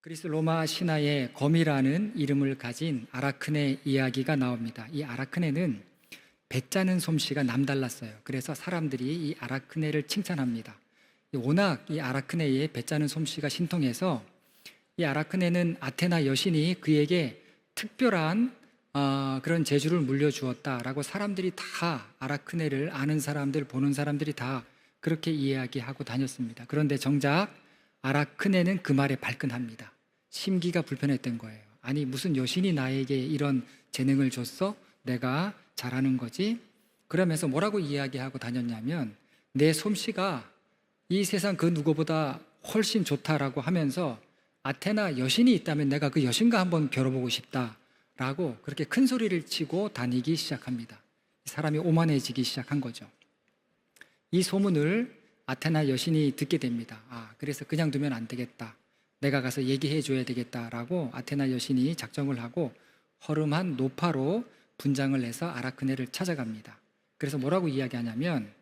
그리스 로마 신화에 검이라는 이름을 가진 아라크네 이야기가 나옵니다. 이 아라크네는 배 짜는 솜씨가 남달랐어요. 그래서 사람들이 이 아라크네를 칭찬합니다. 워낙 이 아라크네의 배 짜는 솜씨가 신통해서 이 아라크네는 아테나 여신이 그에게 특별한 그런 재주를 물려주었다라고 사람들이 다, 아라크네를 아는 사람들, 보는 사람들이 다 그렇게 이야기하고 다녔습니다. 그런데 정작 아라크네는 그 말에 발끈합니다. 심기가 불편했던 거예요. 아니, 무슨 여신이 나에게 이런 재능을 줬어? 내가 잘하는 거지? 그러면서 뭐라고 이야기하고 다녔냐면, 내 솜씨가 이 세상 그 누구보다 훨씬 좋다라고 하면서 아테나 여신이 있다면 내가 그 여신과 한번 겨뤄보고 싶다라고 그렇게 큰 소리를 치고 다니기 시작합니다. 사람이 오만해지기 시작한 거죠. 이 소문을 아테나 여신이 듣게 됩니다. 그래서 그냥 두면 안 되겠다, 내가 가서 얘기해 줘야 되겠다라고 아테나 여신이 작정을 하고 허름한 노파로 분장을 해서 아라크네를 찾아갑니다. 그래서 뭐라고 이야기하냐면,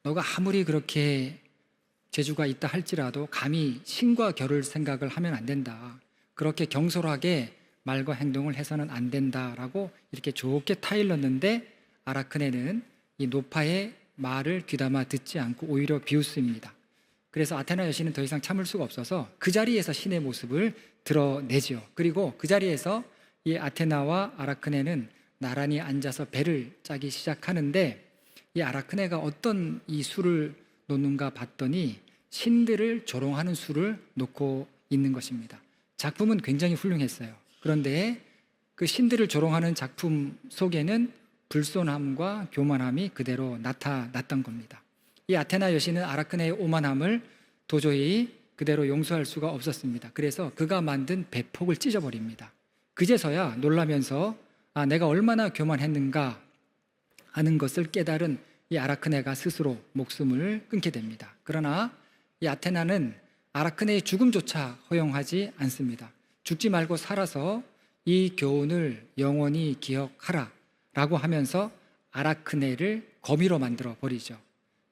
너가 아무리 그렇게 재주가 있다 할지라도 감히 신과 겨룰 생각을 하면 안 된다, 그렇게 경솔하게 말과 행동을 해서는 안 된다라고 이렇게 좋게 타일렀는데, 아라크네는 이 노파의 말을 귀담아 듣지 않고 오히려 비웃습니다. 그래서 아테나 여신은 더 이상 참을 수가 없어서 그 자리에서 신의 모습을 드러내죠. 그리고 그 자리에서 이 아테나와 아라크네는 나란히 앉아서 배를 짜기 시작하는데, 이 아라크네가 어떤 이 수를 놓는가 봤더니 신들을 조롱하는 수를 놓고 있는 것입니다. 작품은 굉장히 훌륭했어요. 그런데 그 신들을 조롱하는 작품 속에는 불손함과 교만함이 그대로 나타났던 겁니다. 이 아테나 여신은 아라크네의 오만함을 도저히 그대로 용서할 수가 없었습니다. 그래서 그가 만든 배폭을 찢어버립니다. 그제서야 놀라면서 내가 얼마나 교만했는가 하는 것을 깨달은 이 아라크네가 스스로 목숨을 끊게 됩니다. 그러나 이 아테나는 아라크네의 죽음조차 허용하지 않습니다. 죽지 말고 살아서 이 교훈을 영원히 기억하라 라고 하면서 아라크네를 거미로 만들어 버리죠.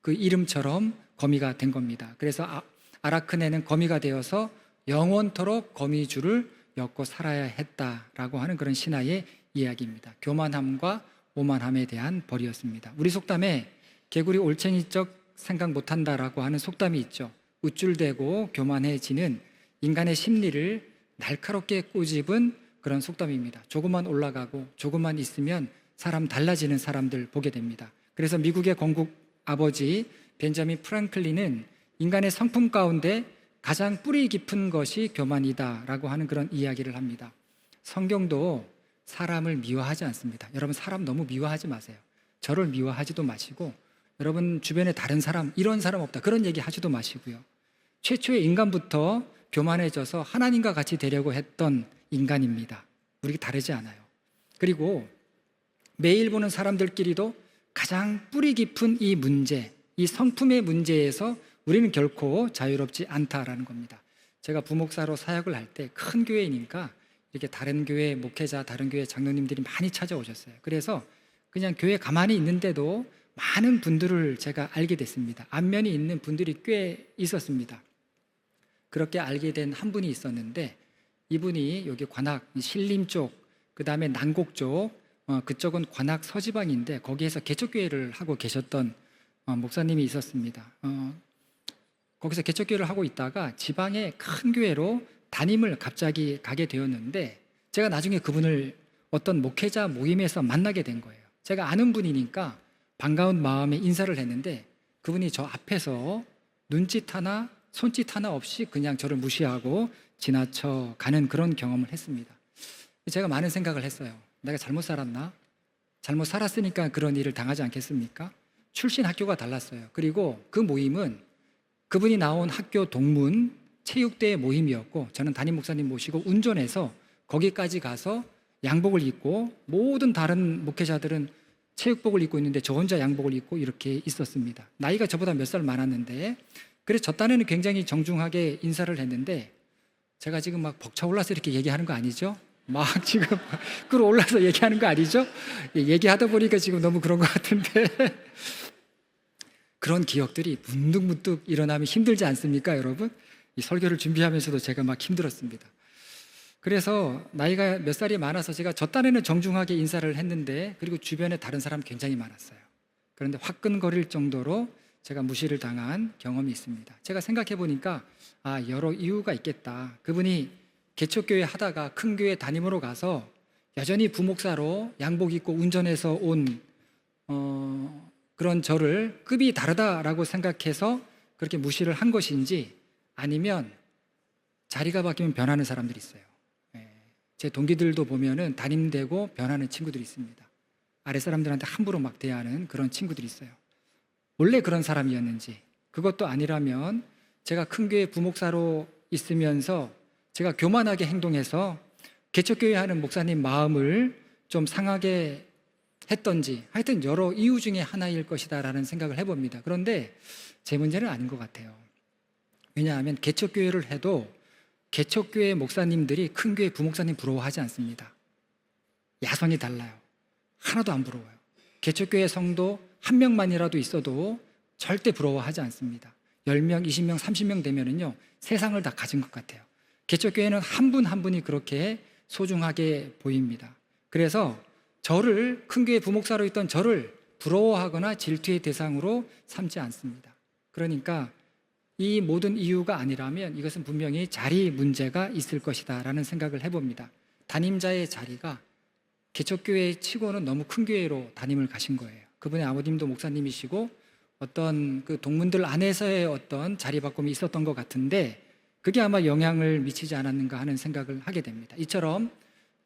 그 이름처럼 거미가 된 겁니다. 그래서 아라크네는 거미가 되어서 영원토록 거미줄을 엮고 살아야 했다라고 하는 그런 신화의 이야기입니다. 교만함과 오만함에 대한 벌이었습니다. 우리 속담에 개구리 올챙이적 생각 못한다라고 하는 속담이 있죠. 우쭐대고 교만해지는 인간의 심리를 날카롭게 꼬집은 그런 속담입니다. 조금만 올라가고 조금만 있으면 사람 달라지는 사람들 보게 됩니다. 그래서 미국의 건국 아버지 벤자민 프랑클린은 인간의 성품 가운데 가장 뿌리 깊은 것이 교만이다라고 하는 그런 이야기를 합니다. 성경도 사람을 미워하지 않습니다. 여러분, 사람 너무 미워하지 마세요. 저를 미워하지도 마시고, 여러분 주변에 다른 사람, 이런 사람 없다, 그런 얘기 하지도 마시고요. 최초의 인간부터 교만해져서 하나님과 같이 되려고 했던 인간입니다. 우리 다르지 않아요. 그리고 매일 보는 사람들끼리도 가장 뿌리 깊은 이 문제, 이 성품의 문제에서 우리는 결코 자유롭지 않다라는 겁니다. 제가 부목사로 사역을 할 때 큰 교회니까 이렇게 다른 교회 목회자, 다른 교회 장로님들이 많이 찾아오셨어요. 그래서 그냥 교회 가만히 있는데도 많은 분들을 제가 알게 됐습니다. 안면이 있는 분들이 꽤 있었습니다. 그렇게 알게 된 한 분이 있었는데, 이분이 여기 관악 신림 쪽, 그 다음에 난곡 쪽, 그쪽은 관악 서지방인데 거기에서 개척교회를 하고 계셨던 목사님이 있었습니다. 거기서 개척교회를 하고 있다가 지방의 큰 교회로 담임을 갑자기 가게 되었는데, 제가 나중에 그분을 어떤 목회자 모임에서 만나게 된 거예요. 제가 아는 분이니까 반가운 마음에 인사를 했는데, 그분이 저 앞에서 눈짓 하나 손짓 하나 없이 그냥 저를 무시하고 지나쳐 가는 그런 경험을 했습니다. 제가 많은 생각을 했어요. 내가 잘못 살았나? 잘못 살았으니까 그런 일을 당하지 않겠습니까? 출신 학교가 달랐어요. 그리고 그 모임은 그분이 나온 학교 동문 체육대회 모임이었고, 저는 담임 목사님 모시고 운전해서 거기까지 가서 양복을 입고, 모든 다른 목회자들은 체육복을 입고 있는데 저 혼자 양복을 입고 이렇게 있었습니다. 나이가 저보다 몇 살 많았는데, 그래서 저 딴에는 굉장히 정중하게 인사를 했는데, 제가 지금 막 벅차올라서 이렇게 얘기하는 거 아니죠? 막 지금 끌어올라서 얘기하는 거 아니죠? 얘기하다 보니까 지금 너무 그런 것 같은데 그런 기억들이 문득문득 일어나면 힘들지 않습니까, 여러분? 이 설교를 준비하면서도 제가 막 힘들었습니다. 그래서 나이가 몇 살이 많아서 제가 저 딴에는 정중하게 인사를 했는데, 그리고 주변에 다른 사람 굉장히 많았어요. 그런데 화끈거릴 정도로 제가 무시를 당한 경험이 있습니다. 제가 생각해 보니까 여러 이유가 있겠다. 그분이 개척교회 하다가 큰 교회 담임으로 가서 여전히 부목사로 양복 입고 운전해서 온 그런 저를 급이 다르다라고 생각해서 그렇게 무시를 한 것인지, 아니면 자리가 바뀌면 변하는 사람들이 있어요. 제 동기들도 보면은 담임되고 변하는 친구들이 있습니다. 아래 사람들한테 함부로 막 대하는 그런 친구들이 있어요. 원래 그런 사람이었는지, 그것도 아니라면 제가 큰 교회 부목사로 있으면서 제가 교만하게 행동해서 개척교회 하는 목사님 마음을 좀 상하게 했던지, 하여튼 여러 이유 중에 하나일 것이다 라는 생각을 해봅니다. 그런데 제 문제는 아닌 것 같아요. 왜냐하면 개척교회를 해도 개척교회 목사님들이 큰 교회 부목사님 부러워하지 않습니다. 야성이 달라요. 하나도 안 부러워요. 개척교회 성도 한 명만이라도 있어도 절대 부러워하지 않습니다. 10명, 20명, 30명 되면은요, 세상을 다 가진 것 같아요. 개척교회는 한 분 한 분이 그렇게 소중하게 보입니다. 그래서 저를, 큰 교회 부목사로 있던 저를 부러워하거나 질투의 대상으로 삼지 않습니다. 그러니까 이 모든 이유가 아니라면 이것은 분명히 자리 문제가 있을 것이다 라는 생각을 해봅니다. 담임자의 자리가 개척교회 치고는 너무 큰 교회로 담임을 가신 거예요. 그분의 아버님도 목사님이시고 어떤 그 동문들 안에서의 어떤 자리 바꿈이 있었던 것 같은데, 그게 아마 영향을 미치지 않았는가 하는 생각을 하게 됩니다. 이처럼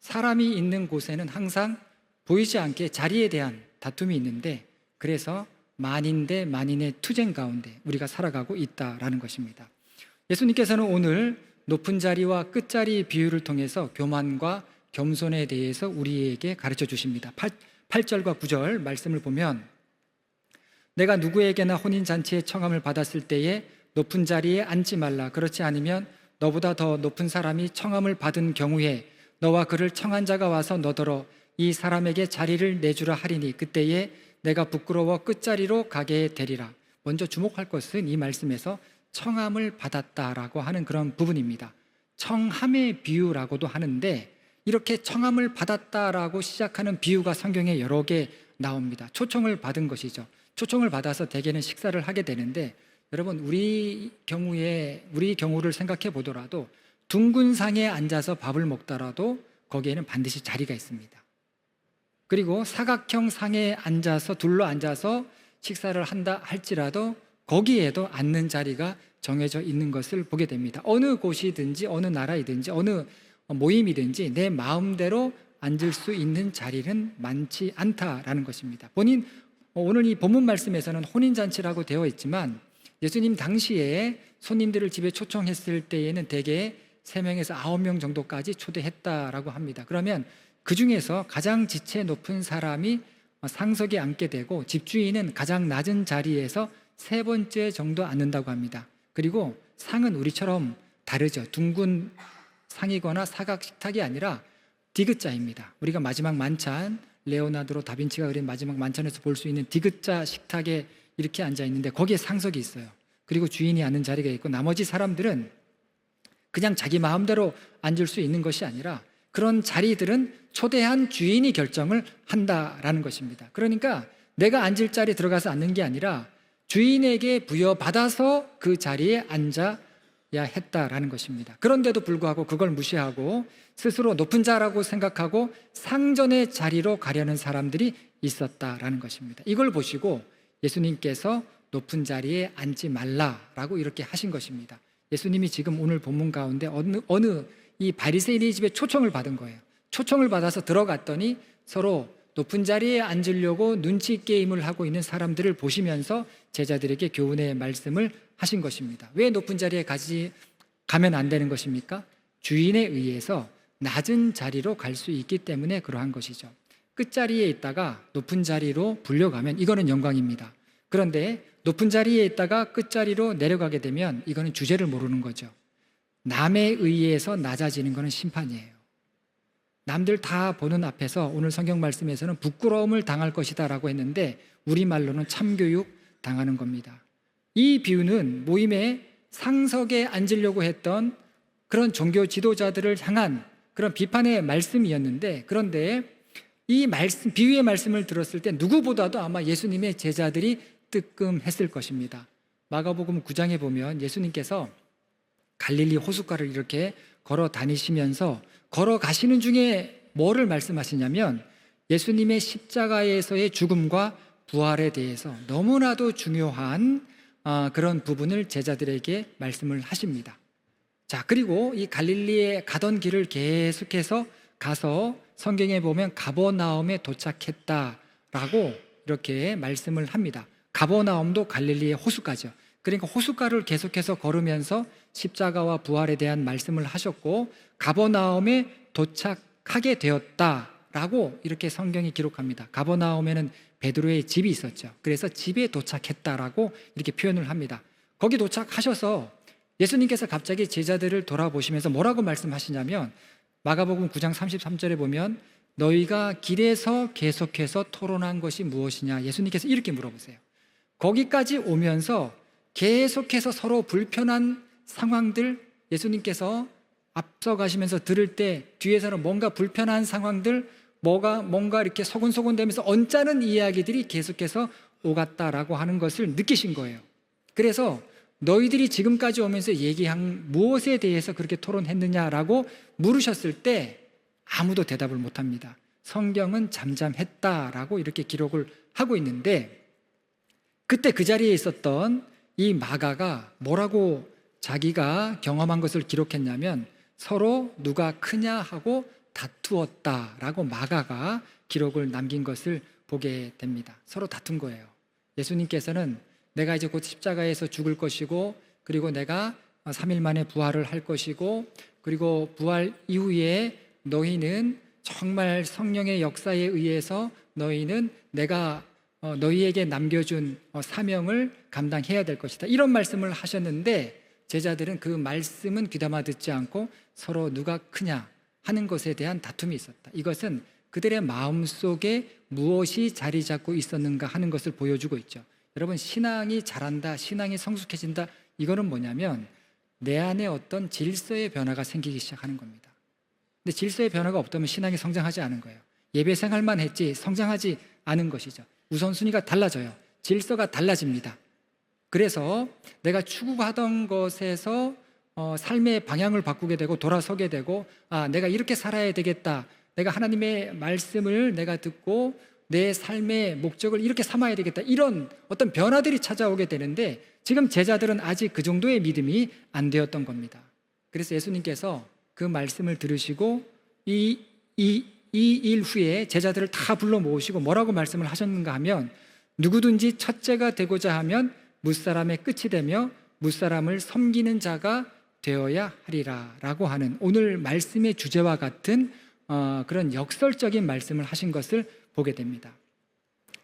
사람이 있는 곳에는 항상 보이지 않게 자리에 대한 다툼이 있는데, 그래서 만인 대 만인의 투쟁 가운데 우리가 살아가고 있다라는 것입니다. 예수님께서는 오늘 높은 자리와 끝자리 비유를 통해서 교만과 겸손에 대해서 우리에게 가르쳐 주십니다. 8절과 9절 말씀을 보면, 내가 누구에게나 혼인잔치에 청함을 받았을 때에 높은 자리에 앉지 말라. 그렇지 않으면 너보다 더 높은 사람이 청함을 받은 경우에 너와 그를 청한 자가 와서 너더러 이 사람에게 자리를 내주라 하리니 그때에 내가 부끄러워 끝자리로 가게 되리라. 먼저 주목할 것은 이 말씀에서 청함을 받았다라고 하는 그런 부분입니다. 청함의 비유라고도 하는데, 이렇게 청함을 받았다라고 시작하는 비유가 성경에 여러 개 나옵니다. 초청을 받은 것이죠. 초청을 받아서 대개는 식사를 하게 되는데, 여러분 우리 경우를 생각해 보더라도 둥근 상에 앉아서 밥을 먹더라도 거기에는 반드시 자리가 있습니다. 그리고 사각형 상에 앉아서 둘러 앉아서 식사를 한다 할지라도 거기에도 앉는 자리가 정해져 있는 것을 보게 됩니다. 어느 곳이든지 어느 나라이든지 어느 모임이든지 내 마음대로 앉을 수 있는 자리는 많지 않다라는 것입니다. 오늘 이 본문 말씀에서는 혼인잔치라고 되어 있지만, 예수님 당시에 손님들을 집에 초청했을 때에는 대개 3명에서 9명 정도까지 초대했다라고 합니다. 그러면 그 중에서 가장 지체 높은 사람이 상석에 앉게 되고, 집주인은 가장 낮은 자리에서 3번째 정도 앉는다고 합니다. 그리고 상은 우리처럼 다르죠. 둥근 상이거나 사각 식탁이 아니라 디귿자입니다. 우리가 마지막 만찬, 레오나르도 다빈치가 그린 마지막 만찬에서 볼 수 있는 디귿자 식탁에 이렇게 앉아 있는데, 거기에 상석이 있어요. 그리고 주인이 앉는 자리가 있고, 나머지 사람들은 그냥 자기 마음대로 앉을 수 있는 것이 아니라 그런 자리들은 초대한 주인이 결정을 한다라는 것입니다. 그러니까 내가 앉을 자리에 들어가서 앉는 게 아니라 주인에게 부여받아서 그 자리에 앉아야 했다라는 것입니다. 그런데도 불구하고 그걸 무시하고 스스로 높은 자라고 생각하고 상전의 자리로 가려는 사람들이 있었다라는 것입니다. 이걸 보시고 예수님께서 높은 자리에 앉지 말라라고 이렇게 하신 것입니다. 예수님이 지금 오늘 본문 가운데 어느 이 바리새인의 집에 초청을 받은 거예요. 초청을 받아서 들어갔더니 서로 높은 자리에 앉으려고 눈치 게임을 하고 있는 사람들을 보시면서 제자들에게 교훈의 말씀을 하신 것입니다. 왜 높은 자리에 가면 안 되는 것입니까? 주인에 의해서 낮은 자리로 갈 수 있기 때문에 그러한 것이죠. 끝자리에 있다가 높은 자리로 불려가면 이거는 영광입니다. 그런데 높은 자리에 있다가 끝자리로 내려가게 되면 이거는 주제를 모르는 거죠. 남에 의해서 낮아지는 것은 심판이에요. 남들 다 보는 앞에서 오늘 성경 말씀에서는 부끄러움을 당할 것이다 라고 했는데, 우리말로는 참교육 당하는 겁니다. 이 비유는 모임에 상석에 앉으려고 했던 그런 종교 지도자들을 향한 그런 비판의 말씀이었는데, 그런데 이 말씀, 비유의 말씀을 들었을 때 누구보다도 아마 예수님의 제자들이 뜨끔했을 것입니다. 마가복음 9장에 보면 예수님께서 갈릴리 호숫가를 이렇게 걸어 다니시면서 걸어가시는 중에 뭐를 말씀하시냐면 예수님의 십자가에서의 죽음과 부활에 대해서 너무나도 중요한 그런 부분을 제자들에게 말씀을 하십니다. 자, 그리고 이 갈릴리에 가던 길을 계속해서 가서 성경에 보면 가버나움에 도착했다라고 이렇게 말씀을 합니다. 가버나움도 갈릴리의 호숫가죠. 그러니까 호숫가를 계속해서 걸으면서 십자가와 부활에 대한 말씀을 하셨고 가버나움에 도착하게 되었다라고 이렇게 성경이 기록합니다. 가버나움에는 베드로의 집이 있었죠. 그래서 집에 도착했다라고 이렇게 표현을 합니다. 거기 도착하셔서 예수님께서 갑자기 제자들을 돌아보시면서 뭐라고 말씀하시냐면 마가복음 9장 33절에 보면 너희가 길에서 계속해서 토론한 것이 무엇이냐, 예수님께서 이렇게 물어보세요. 거기까지 오면서 계속해서 서로 불편한 상황들, 예수님께서 앞서가시면서 들을 때 뒤에서는 뭔가 불편한 상황들, 뭔가 이렇게 소곤소곤 되면서 언짢은 이야기들이 계속해서 오갔다라고 하는 것을 느끼신 거예요. 그래서 너희들이 지금까지 오면서 얘기한 무엇에 대해서 그렇게 토론했느냐라고 물으셨을 때 아무도 대답을 못합니다. 성경은 잠잠했다라고 이렇게 기록을 하고 있는데, 그때 그 자리에 있었던 이 마가가 뭐라고 자기가 경험한 것을 기록했냐면 서로 누가 크냐 하고 다투었다라고 마가가 기록을 남긴 것을 보게 됩니다. 서로 다툰 거예요. 예수님께서는 내가 이제 곧 십자가에서 죽을 것이고, 그리고 내가 3일 만에 부활을 할 것이고, 그리고 부활 이후에 너희는 정말 성령의 역사에 의해서 너희는 내가 너희에게 남겨준 사명을 감당해야 될 것이다, 이런 말씀을 하셨는데 제자들은 그 말씀은 귀담아 듣지 않고 서로 누가 크냐 하는 것에 대한 다툼이 있었다. 이것은 그들의 마음속에 무엇이 자리 잡고 있었는가 하는 것을 보여주고 있죠. 여러분, 신앙이 자란다, 신앙이 성숙해진다, 이거는 뭐냐면 내 안에 어떤 질서의 변화가 생기기 시작하는 겁니다. 근데 질서의 변화가 없다면 신앙이 성장하지 않은 거예요. 예배 생활만 했지 성장하지 않은 것이죠. 우선순위가 달라져요. 질서가 달라집니다. 그래서 내가 추구하던 것에서 삶의 방향을 바꾸게 되고 돌아서게 되고, 내가 이렇게 살아야 되겠다, 내가 하나님의 말씀을 내가 듣고 내 삶의 목적을 이렇게 삼아야 되겠다, 이런 어떤 변화들이 찾아오게 되는데 지금 제자들은 아직 그 정도의 믿음이 안 되었던 겁니다. 그래서 예수님께서 그 말씀을 들으시고 이 일 후에 제자들을 다 불러 모으시고 뭐라고 말씀을 하셨는가 하면 누구든지 첫째가 되고자 하면 무사람의 끝이 되며 무사람을 섬기는 자가 되어야 하리라 라고 하는 오늘 말씀의 주제와 같은 그런 역설적인 말씀을 하신 것을 보게 됩니다.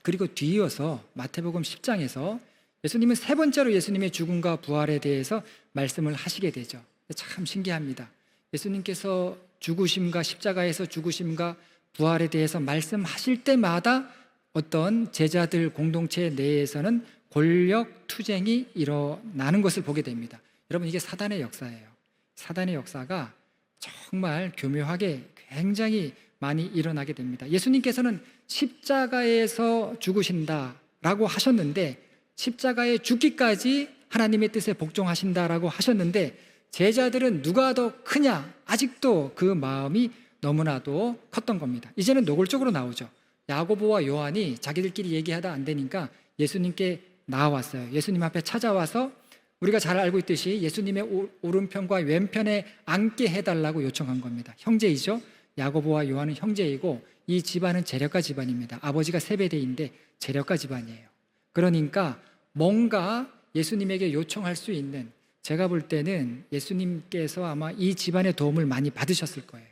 그리고 뒤이어서 마태복음 10장에서 예수님은 세 번째로 예수님의 죽음과 부활에 대해서 말씀을 하시게 되죠. 참 신기합니다. 예수님께서 죽으심과 십자가에서 죽으심과 부활에 대해서 말씀하실 때마다 어떤 제자들 공동체 내에서는 권력 투쟁이 일어나는 것을 보게 됩니다. 여러분, 이게 사단의 역사예요. 사단의 역사가 정말 교묘하게 굉장히 많이 일어나게 됩니다. 예수님께서는 십자가에서 죽으신다라고 하셨는데 십자가에 죽기까지 하나님의 뜻에 복종하신다라고 하셨는데 제자들은 누가 더 크냐, 아직도 그 마음이 너무나도 컸던 겁니다. 이제는 노골적으로 나오죠. 야고보와 요한이 자기들끼리 얘기하다 안 되니까 예수님께 나왔어요. 예수님 앞에 찾아와서 우리가 잘 알고 있듯이 예수님의 오른편과 왼편에 앉게 해달라고 요청한 겁니다. 형제이죠. 야고보와 요한은 형제이고 이 집안은 제력가 집안입니다. 아버지가 세베대인데 제력가 집안이에요. 그러니까 뭔가 예수님에게 요청할 수 있는, 제가 볼 때는 예수님께서 아마 이 집안의 도움을 많이 받으셨을 거예요.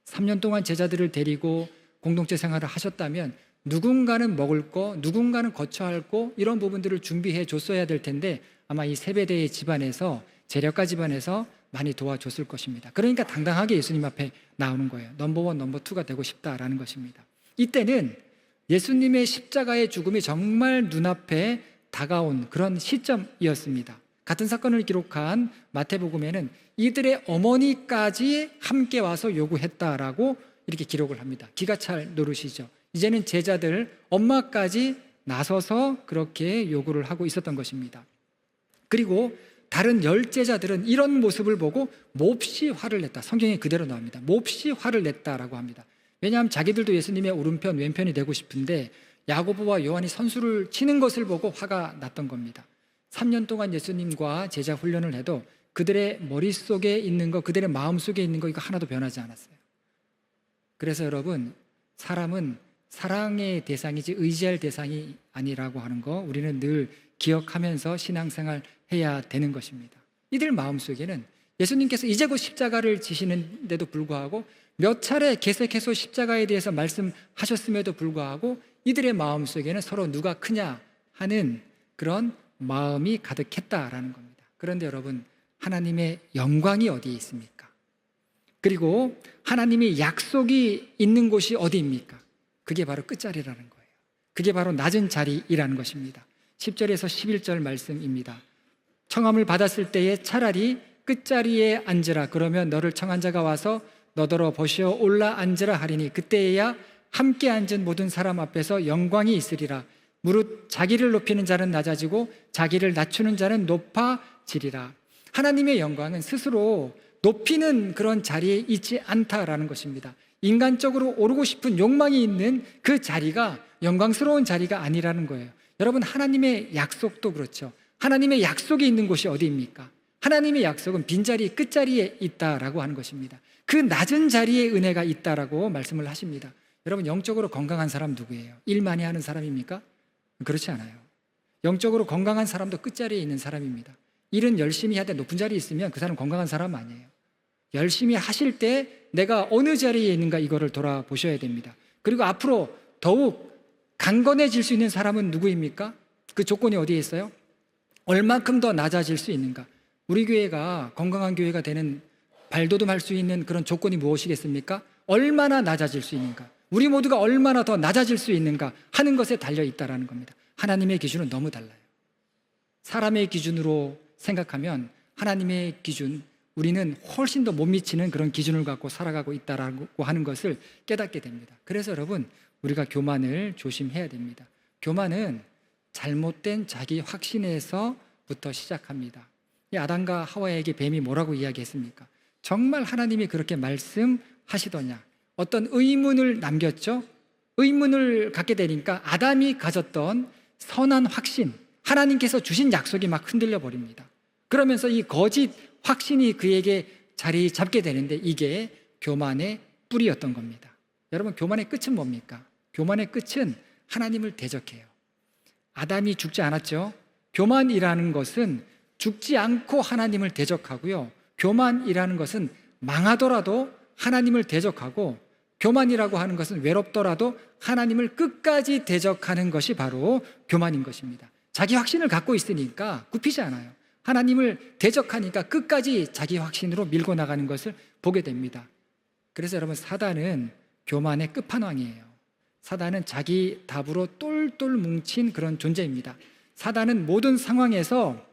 3년 동안 제자들을 데리고 공동체 생활을 하셨다면 누군가는 먹을 거, 누군가는 거처 할 거, 이런 부분들을 준비해 줬어야 될 텐데 아마 이 세베대의 집안에서, 제력가 집안에서 많이 도와줬을 것입니다. 그러니까 당당하게 예수님 앞에 나오는 거예요. 넘버원, 넘버2가 되고 싶다라는 것입니다. 이때는 예수님의 십자가의 죽음이 정말 눈앞에 다가온 그런 시점이었습니다. 같은 사건을 기록한 마태복음에는 이들의 어머니까지 함께 와서 요구했다라고 이렇게 기록을 합니다. 기가 찰 노릇이죠. 이제는 제자들 엄마까지 나서서 그렇게 요구를 하고 있었던 것입니다. 그리고 다른 열제자들은 이런 모습을 보고 몹시 화를 냈다. 성경에 그대로 나옵니다. 몹시 화를 냈다라고 합니다. 왜냐하면 자기들도 예수님의 오른편 왼편이 되고 싶은데 야고보와 요한이 선수를 치는 것을 보고 화가 났던 겁니다. 3년 동안 예수님과 제자 훈련을 해도 그들의 머릿속에 있는 거, 그들의 마음속에 있는 거 이거 하나도 변하지 않았어요. 그래서 여러분, 사람은 사랑의 대상이지 의지할 대상이 아니라고 하는 거 우리는 늘 기억하면서 신앙생활 해야 되는 것입니다. 이들 마음속에는 예수님께서 이제 곧 십자가를 지시는데도 불구하고 몇 차례 계속해서 십자가에 대해서 말씀하셨음에도 불구하고 이들의 마음속에는 서로 누가 크냐 하는 그런 마음이 가득했다라는 겁니다. 그런데 여러분, 하나님의 영광이 어디에 있습니까? 그리고 하나님의 약속이 있는 곳이 어디입니까? 그게 바로 끝자리라는 거예요. 그게 바로 낮은 자리이라는 것입니다. 10절에서 11절 말씀입니다. 청함을 받았을 때에 차라리 끝자리에 앉으라. 그러면 너를 청한 자가 와서 너더러 보시어 올라 앉으라 하리니 그때에야 함께 앉은 모든 사람 앞에서 영광이 있으리라. 무릇 자기를 높이는 자는 낮아지고 자기를 낮추는 자는 높아지리라. 하나님의 영광은 스스로 높이는 그런 자리에 있지 않다라는 것입니다. 인간적으로 오르고 싶은 욕망이 있는 그 자리가 영광스러운 자리가 아니라는 거예요. 여러분, 하나님의 약속도 그렇죠. 하나님의 약속이 있는 곳이 어디입니까? 하나님의 약속은 빈자리 끝자리에 있다라고 하는 것입니다. 그 낮은 자리에 은혜가 있다라고 말씀을 하십니다. 여러분, 영적으로 건강한 사람 누구예요? 일 많이 하는 사람입니까? 그렇지 않아요. 영적으로 건강한 사람도 끝자리에 있는 사람입니다. 일은 열심히 하되 높은 자리에 있으면 그 사람 건강한 사람 아니에요. 열심히 하실 때 내가 어느 자리에 있는가 이거를 돌아보셔야 됩니다. 그리고 앞으로 더욱 강건해질 수 있는 사람은 누구입니까? 그 조건이 어디에 있어요? 얼만큼 더 낮아질 수 있는가? 우리 교회가 건강한 교회가 되는 발돋움할 수 있는 그런 조건이 무엇이겠습니까? 얼마나 낮아질 수 있는가? 우리 모두가 얼마나 더 낮아질 수 있는가 하는 것에 달려있다라는 겁니다. 하나님의 기준은 너무 달라요. 사람의 기준으로 생각하면 하나님의 기준, 우리는 훨씬 더 못 미치는 그런 기준을 갖고 살아가고 있다라고 하는 것을 깨닫게 됩니다. 그래서 여러분, 우리가 교만을 조심해야 됩니다. 교만은 잘못된 자기 확신에서부터 시작합니다. 이 아담과 하와에게 뱀이 뭐라고 이야기했습니까? 정말 하나님이 그렇게 말씀하시더냐? 어떤 의문을 남겼죠? 의문을 갖게 되니까 아담이 가졌던 선한 확신, 하나님께서 주신 약속이 막 흔들려 버립니다. 그러면서 이 거짓 확신이 그에게 자리 잡게 되는데 이게 교만의 뿌리였던 겁니다. 여러분, 교만의 끝은 뭡니까? 교만의 끝은 하나님을 대적해요. 아담이 죽지 않았죠? 교만이라는 것은 죽지 않고 하나님을 대적하고요. 교만이라는 것은 망하더라도 하나님을 대적하고, 교만이라고 하는 것은 외롭더라도 하나님을 끝까지 대적하는 것이 바로 교만인 것입니다. 자기 확신을 갖고 있으니까 굽히지 않아요. 하나님을 대적하니까 끝까지 자기 확신으로 밀고 나가는 것을 보게 됩니다. 그래서 여러분, 사단은 교만의 끝판왕이에요. 사단은 자기 답으로 똘똘 뭉친 그런 존재입니다. 사단은 모든 상황에서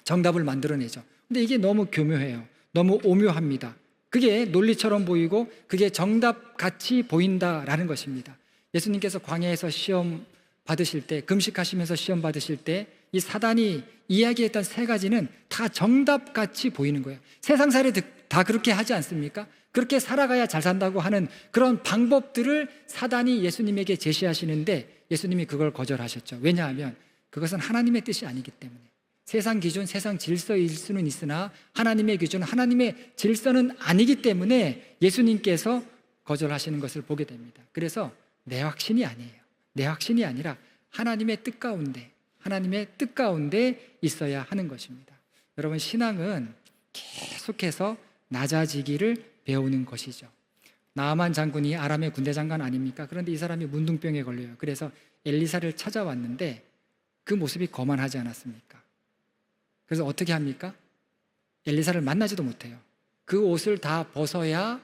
정답을 만들어내죠. 근데 이게 너무 교묘해요. 너무 오묘합니다. 그게 논리처럼 보이고 그게 정답같이 보인다라는 것입니다. 예수님께서 광야에서 시험 받으실 때, 금식하시면서 시험 받으실 때 이 사단이 이야기했던 세 가지는 다 정답같이 보이는 거예요. 세상살이 다 그렇게 하지 않습니까? 그렇게 살아가야 잘 산다고 하는 그런 방법들을 사단이 예수님에게 제시하시는데 예수님이 그걸 거절하셨죠. 왜냐하면 그것은 하나님의 뜻이 아니기 때문에. 세상 기준, 세상 질서일 수는 있으나 하나님의 기준, 하나님의 질서는 아니기 때문에 예수님께서 거절하시는 것을 보게 됩니다. 그래서 내 확신이 아니에요. 내 확신이 아니라 하나님의 뜻 가운데, 하나님의 뜻 가운데 있어야 하는 것입니다. 여러분, 신앙은 계속해서 낮아지기를 배우는 것이죠. 나아만 장군이 아람의 군대 장관 아닙니까? 그런데 이 사람이 문둥병에 걸려요. 그래서 엘리사를 찾아왔는데 그 모습이 거만하지 않았습니까? 그래서 어떻게 합니까? 엘리사를 만나지도 못해요. 그 옷을 다 벗어야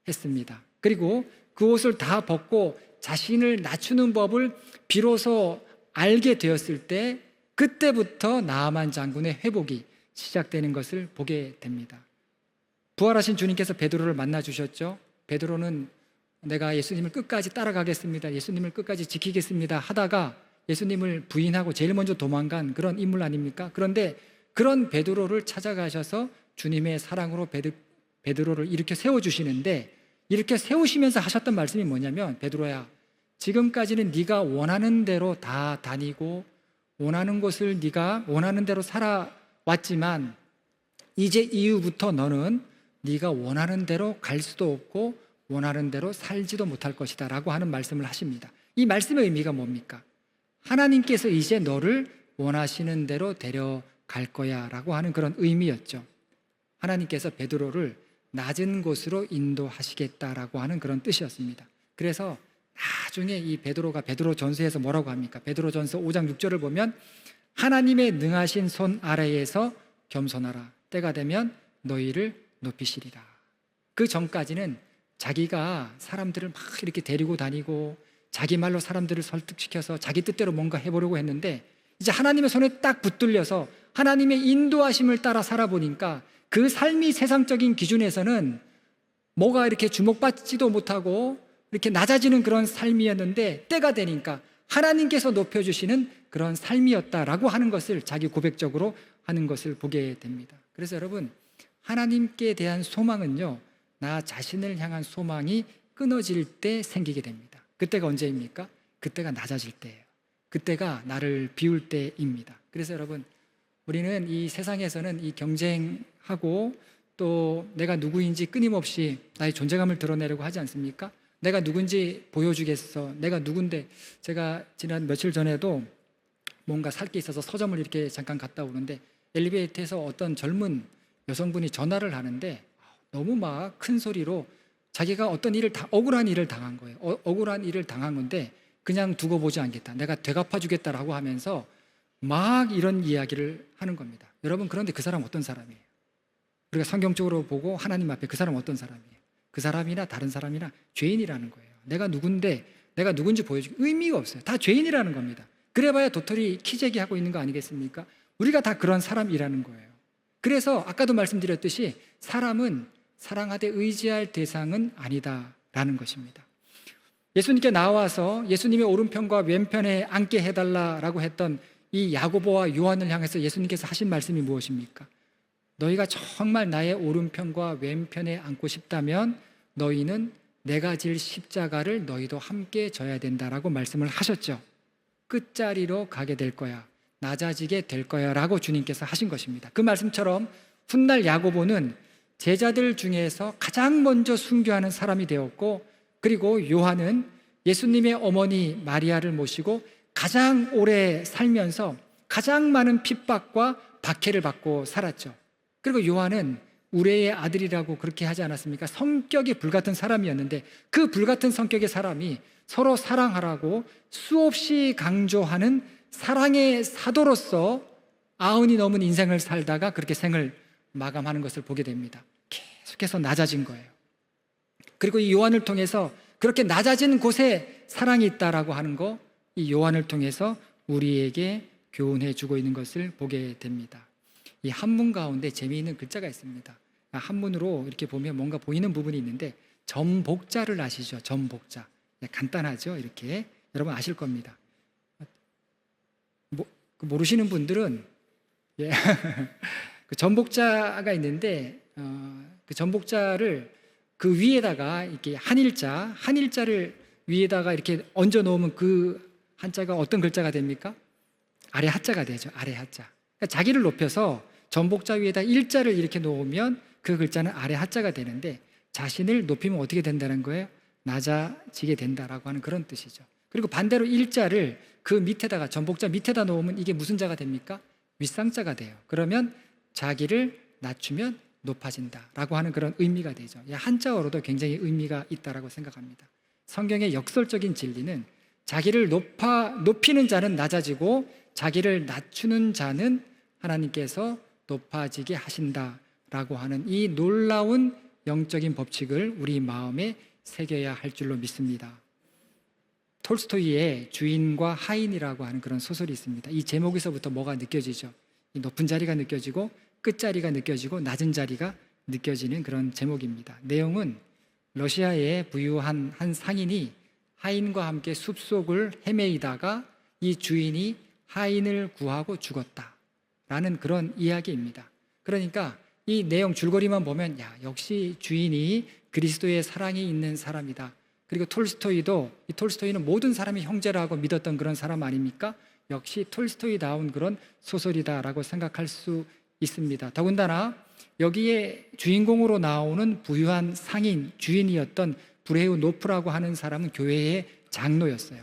했습니다. 그리고 그 옷을 다 벗고 자신을 낮추는 법을 비로소 알게 되었을 때 그때부터 나아만 장군의 회복이 시작되는 것을 보게 됩니다. 부활하신 주님께서 베드로를 만나 주셨죠. 베드로는 내가 예수님을 끝까지 따라가겠습니다, 예수님을 끝까지 지키겠습니다 하다가 예수님을 부인하고 제일 먼저 도망간 그런 인물 아닙니까? 그런데 그런 베드로를 찾아가셔서 주님의 사랑으로 베드로를 이렇게 세워주시는데, 이렇게 세우시면서 하셨던 말씀이 뭐냐면, 베드로야, 지금까지는 네가 원하는 대로 다 다니고 원하는 곳을 네가 원하는 대로 살아왔지만 이제 이후부터 너는 네가 원하는 대로 갈 수도 없고 원하는 대로 살지도 못할 것이다 라고 하는 말씀을 하십니다. 이 말씀의 의미가 뭡니까? 하나님께서 이제 너를 원하시는 대로 데려갈 거야 라고 하는 그런 의미였죠. 하나님께서 베드로를 낮은 곳으로 인도하시겠다라고 하는 그런 뜻이었습니다. 그래서 나중에 이 베드로가 베드로전서에서 뭐라고 합니까? 베드로전서 5장 6절을 보면 하나님의 능하신 손 아래에서 겸손하라, 때가 되면 너희를 높이시리라. 그 전까지는 자기가 사람들을 막 이렇게 데리고 다니고 자기 말로 사람들을 설득시켜서 자기 뜻대로 뭔가 해보려고 했는데, 이제 하나님의 손에 딱 붙들려서 하나님의 인도하심을 따라 살아보니까 그 삶이 세상적인 기준에서는 뭐가 이렇게 주목받지도 못하고 이렇게 낮아지는 그런 삶이었는데, 때가 되니까 하나님께서 높여주시는 그런 삶이었다라고 하는 것을 자기 고백적으로 하는 것을 보게 됩니다. 그래서 여러분, 하나님께 대한 소망은요, 나 자신을 향한 소망이 끊어질 때 생기게 됩니다. 그때가 언제입니까? 그때가 낮아질 때예요. 그때가 나를 비울 때입니다. 그래서 여러분, 우리는 이 세상에서는 이 경쟁하고 또 내가 누구인지 끊임없이 나의 존재감을 드러내려고 하지 않습니까? 내가 누군지 보여주겠어, 내가 누군데. 제가 지난 며칠 전에도 뭔가 살 게 있어서 서점을 이렇게 잠깐 갔다 오는데 엘리베이터에서 어떤 젊은 여성분이 전화를 하는데 너무 막 큰 소리로 자기가 어떤 일을 억울한 일을 당한 거예요. 억울한 일을 당한 건데 그냥 두고 보지 않겠다, 내가 되갚아 주겠다라고 하면서 막 이런 이야기를 하는 겁니다. 여러분, 그런데 그 사람 어떤 사람이에요? 우리가 성경적으로 보고 하나님 앞에 그 사람 어떤 사람이에요? 그 사람이나 다른 사람이나 죄인이라는 거예요. 내가 누군데, 내가 누군지 보여주기 의미가 없어요. 다 죄인이라는 겁니다. 그래봐야 도토리 키재기하고 있는 거 아니겠습니까? 우리가 다 그런 사람이라는 거예요. 그래서 아까도 말씀드렸듯이 사람은 사랑하되 의지할 대상은 아니다라는 것입니다. 예수님께 나와서 예수님의 오른편과 왼편에 앉게 해달라라고 했던 이 야고보와 요한을 향해서 예수님께서 하신 말씀이 무엇입니까? 너희가 정말 나의 오른편과 왼편에 앉고 싶다면 너희는 내가 질 십자가를 너희도 함께 져야 된다라고 말씀을 하셨죠. 끝자리로 가게 될 거야, 낮아지게 될 거야 라고 주님께서 하신 것입니다. 그 말씀처럼 훗날 야고보는 제자들 중에서 가장 먼저 순교하는 사람이 되었고, 그리고 요한은 예수님의 어머니 마리아를 모시고 가장 오래 살면서 가장 많은 핍박과 박해를 받고 살았죠. 그리고 요한은 우레의 아들이라고 그렇게 하지 않았습니까? 성격이 불같은 사람이었는데 그 불같은 성격의 사람이 서로 사랑하라고 수없이 강조하는 사랑의 사도로서 90이 넘은 인생을 살다가 그렇게 생을 마감하는 것을 보게 됩니다. 계속해서 낮아진 거예요. 그리고 이 요한을 통해서 그렇게 낮아진 곳에 사랑이 있다라고 하는 거, 이 요한을 통해서 우리에게 교훈해 주고 있는 것을 보게 됩니다. 이 한문 가운데 재미있는 글자가 있습니다. 한문으로 이렇게 보면 뭔가 보이는 부분이 있는데, 전복자를 아시죠? 전복자. 간단하죠? 이렇게 여러분 아실 겁니다. 모르시는 분들은 그 전복자가 있는데 그 전복자를 그 위에다가 이렇게 한일자를 위에다가 이렇게 얹어 놓으면 그 한자가 어떤 글자가 됩니까? 아래 하자가 되죠. 아래 하자. 그러니까 자기를 높여서 전복자 위에다 일자를 이렇게 놓으면 그 글자는 아래 하자가 되는데, 자신을 높이면 어떻게 된다는 거예요? 낮아지게 된다라고 하는 그런 뜻이죠. 그리고 반대로 일자를 그 밑에다가, 전복자 밑에다 놓으면 이게 무슨 자가 됩니까? 윗상자가 돼요. 그러면 자기를 낮추면 높아진다라고 하는 그런 의미가 되죠. 한자어로도 굉장히 의미가 있다라고 생각합니다. 성경의 역설적인 진리는 자기를 높이는 자는 낮아지고 자기를 낮추는 자는 하나님께서 높아지게 하신다라고 하는 이 놀라운 영적인 법칙을 우리 마음에 새겨야 할 줄로 믿습니다. 톨스토이의 주인과 하인이라고 하는 그런 소설이 있습니다. 이 제목에서부터 뭐가 느껴지죠? 이 높은 자리가 느껴지고 끝자리가 느껴지고 낮은 자리가 느껴지는 그런 제목입니다. 내용은 러시아의 부유한 한 상인이 하인과 함께 숲속을 헤매이다가 이 주인이 하인을 구하고 죽었다라는 그런 이야기입니다. 그러니까 이 내용 줄거리만 보면 역시 주인이 그리스도의 사랑이 있는 사람이다. 그리고 톨스토이는 모든 사람이 형제라고 믿었던 그런 사람 아닙니까? 역시 톨스토이다운 그런 소설이다라고 생각할 수 있습니다. 더군다나 여기에 주인공으로 나오는 부유한 상인 주인이었던 브레우노프라고 하는 사람은 교회의 장로였어요.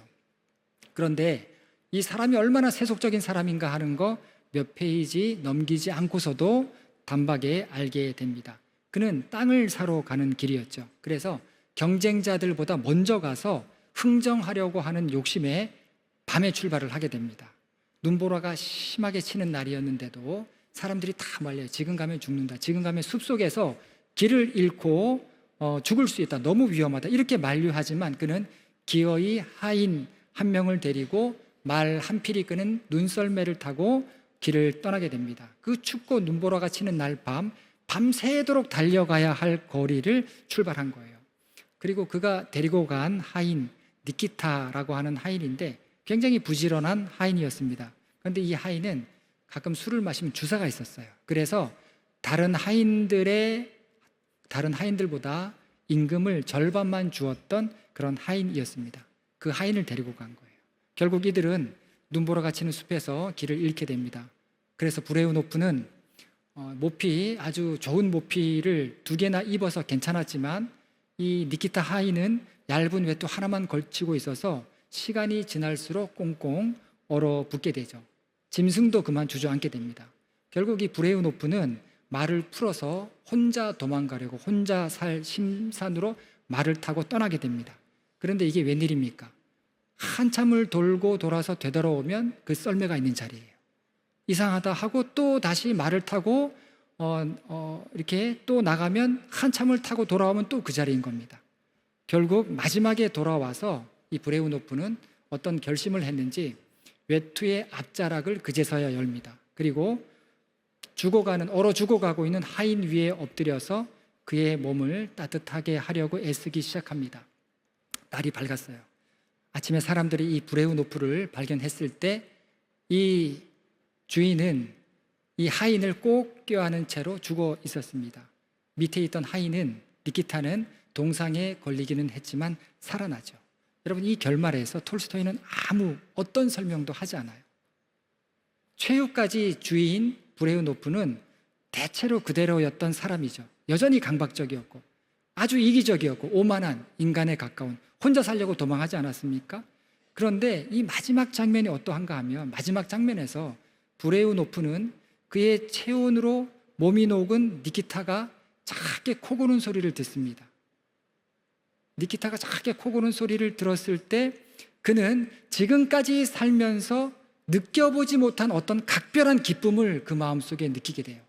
그런데 이 사람이 얼마나 세속적인 사람인가 하는 거 몇 페이지 넘기지 않고서도 단박에 알게 됩니다. 그는 땅을 사러 가는 길이었죠. 그래서 경쟁자들보다 먼저 가서 흥정하려고 하는 욕심에 밤에 출발을 하게 됩니다. 눈보라가 심하게 치는 날이었는데도 사람들이 다 말려요. 지금 가면 죽는다. 지금 가면 숲속에서 길을 잃고 죽을 수 있다. 너무 위험하다. 이렇게 만류하지만 그는 기어이 하인 한 명을 데리고 말 한 필이 끄는 눈썰매를 타고 길을 떠나게 됩니다. 그 춥고 눈보라가 치는 날 밤새도록 달려가야 할 거리를 출발한 거예요. 그리고 그가 데리고 간 하인 니키타라고 하는 하인인데 굉장히 부지런한 하인이었습니다. 그런데 이 하인은 가끔 술을 마시면 주사가 있었어요. 그래서 다른 하인들보다 임금을 절반만 주었던 그런 하인이었습니다. 그 하인을 데리고 간 거예요. 결국 이들은 눈보라가 치는 숲에서 길을 잃게 됩니다. 그래서 브레우노프는 모피, 아주 좋은 모피를 2개나 입어서 괜찮았지만 이 니키타 하인은 얇은 외투 하나만 걸치고 있어서 시간이 지날수록 꽁꽁 얼어붙게 되죠. 짐승도 그만 주저앉게 됩니다. 결국 이 브레우노프는 말을 풀어서 혼자 도망가려고 혼자 살 심산으로 말을 타고 떠나게 됩니다. 그런데 이게 웬일입니까? 한참을 돌고 돌아서 되돌아오면 그 썰매가 있는 자리예요. 이상하다 하고 또 다시 말을 타고 이렇게 또 나가면 한참을 타고 돌아오면 또 그 자리인 겁니다. 결국 마지막에 돌아와서 이 브레우노프는 어떤 결심을 했는지 외투의 앞자락을 그제서야 열니다. 그리고 얼어 죽어가고 있는 하인 위에 엎드려서 그의 몸을 따뜻하게 하려고 애쓰기 시작합니다. 날이 밝았어요. 아침에 사람들이 이 브레우노프를 발견했을 때 이 주인은 이 하인을 꼭 껴안은 채로 죽어 있었습니다. 밑에 있던 하인은 니키타는 동상에 걸리기는 했지만 살아나죠. 여러분, 이 결말에서 톨스토이는 어떤 설명도 하지 않아요. 최후까지 주인 브레우노프는 대체로 그대로였던 사람이죠. 여전히 강박적이었고 아주 이기적이었고 오만한 인간에 가까운, 혼자 살려고 도망하지 않았습니까? 그런데 이 마지막 장면이 어떠한가 하면 마지막 장면에서 브레우노프는 그의 체온으로 몸이 녹은 니키타가 작게 코 고는 소리를 듣습니다. 니키타가 작게 코 고는 소리를 들었을 때 그는 지금까지 살면서 느껴보지 못한 어떤 각별한 기쁨을 그 마음속에 느끼게 돼요.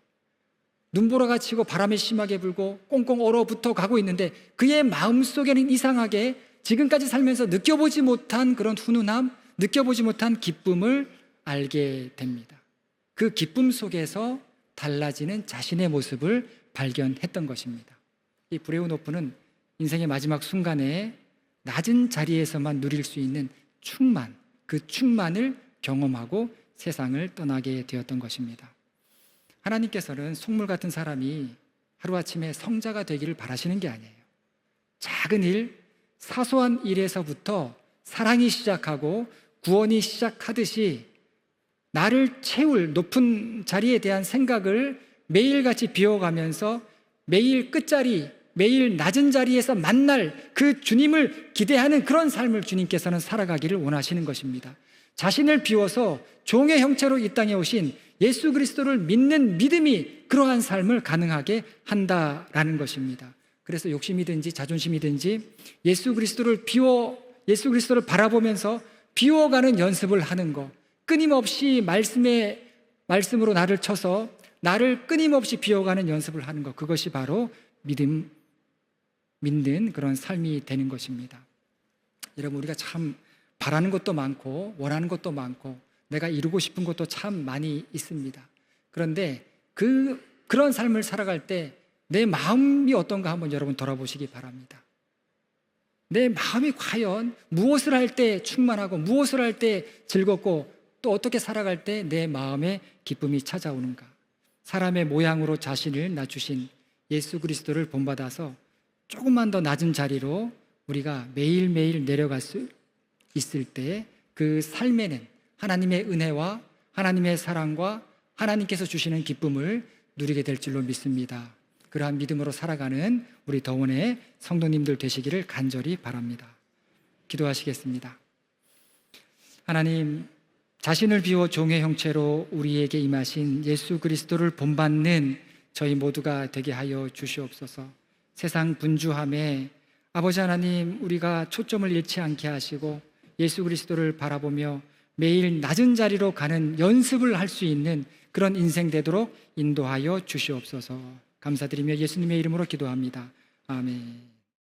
눈보라가 치고 바람이 심하게 불고 꽁꽁 얼어붙어 가고 있는데 그의 마음속에는 이상하게 지금까지 살면서 느껴보지 못한 그런 훈훈함, 느껴보지 못한 기쁨을 알게 됩니다. 그 기쁨 속에서 달라지는 자신의 모습을 발견했던 것입니다. 이 브레우노프는 인생의 마지막 순간에 낮은 자리에서만 누릴 수 있는 충만, 그 충만을 경험하고 세상을 떠나게 되었던 것입니다. 하나님께서는 속물 같은 사람이 하루아침에 성자가 되기를 바라시는 게 아니에요. 작은 일, 사소한 일에서부터 사랑이 시작하고 구원이 시작하듯이 나를 채울 높은 자리에 대한 생각을 매일같이 비워가면서 매일 끝자리, 매일 낮은 자리에서 만날 그 주님을 기대하는 그런 삶을 주님께서는 살아가기를 원하시는 것입니다. 자신을 비워서 종의 형체로 이 땅에 오신 예수 그리스도를 믿는 믿음이 그러한 삶을 가능하게 한다라는 것입니다. 그래서 욕심이든지 자존심이든지 예수 그리스도를 바라보면서 비워가는 연습을 하는 것, 끊임없이 말씀으로 나를 쳐서 나를 끊임없이 비워가는 연습을 하는 것, 그것이 바로 믿는 그런 삶이 되는 것입니다. 여러분, 우리가 참 바라는 것도 많고 원하는 것도 많고 내가 이루고 싶은 것도 참 많이 있습니다. 그런데 그런 삶을 살아갈 때 내 마음이 어떤가 한번 여러분 돌아보시기 바랍니다. 내 마음이 과연 무엇을 할 때 충만하고 무엇을 할 때 즐겁고 또 어떻게 살아갈 때 내 마음에 기쁨이 찾아오는가. 사람의 모양으로 자신을 낮추신 예수 그리스도를 본받아서 조금만 더 낮은 자리로 우리가 매일매일 내려갈 수 있을 때 그 삶에는 하나님의 은혜와 하나님의 사랑과 하나님께서 주시는 기쁨을 누리게 될 줄로 믿습니다. 그러한 믿음으로 살아가는 우리 더원의 성도님들 되시기를 간절히 바랍니다. 기도하시겠습니다. 하나님, 자신을 비워 종의 형체로 우리에게 임하신 예수 그리스도를 본받는 저희 모두가 되게 하여 주시옵소서. 세상 분주함에 아버지 하나님, 우리가 초점을 잃지 않게 하시고 예수 그리스도를 바라보며 매일 낮은 자리로 가는 연습을 할 수 있는 그런 인생 되도록 인도하여 주시옵소서. 감사드리며 예수님의 이름으로 기도합니다. 아멘.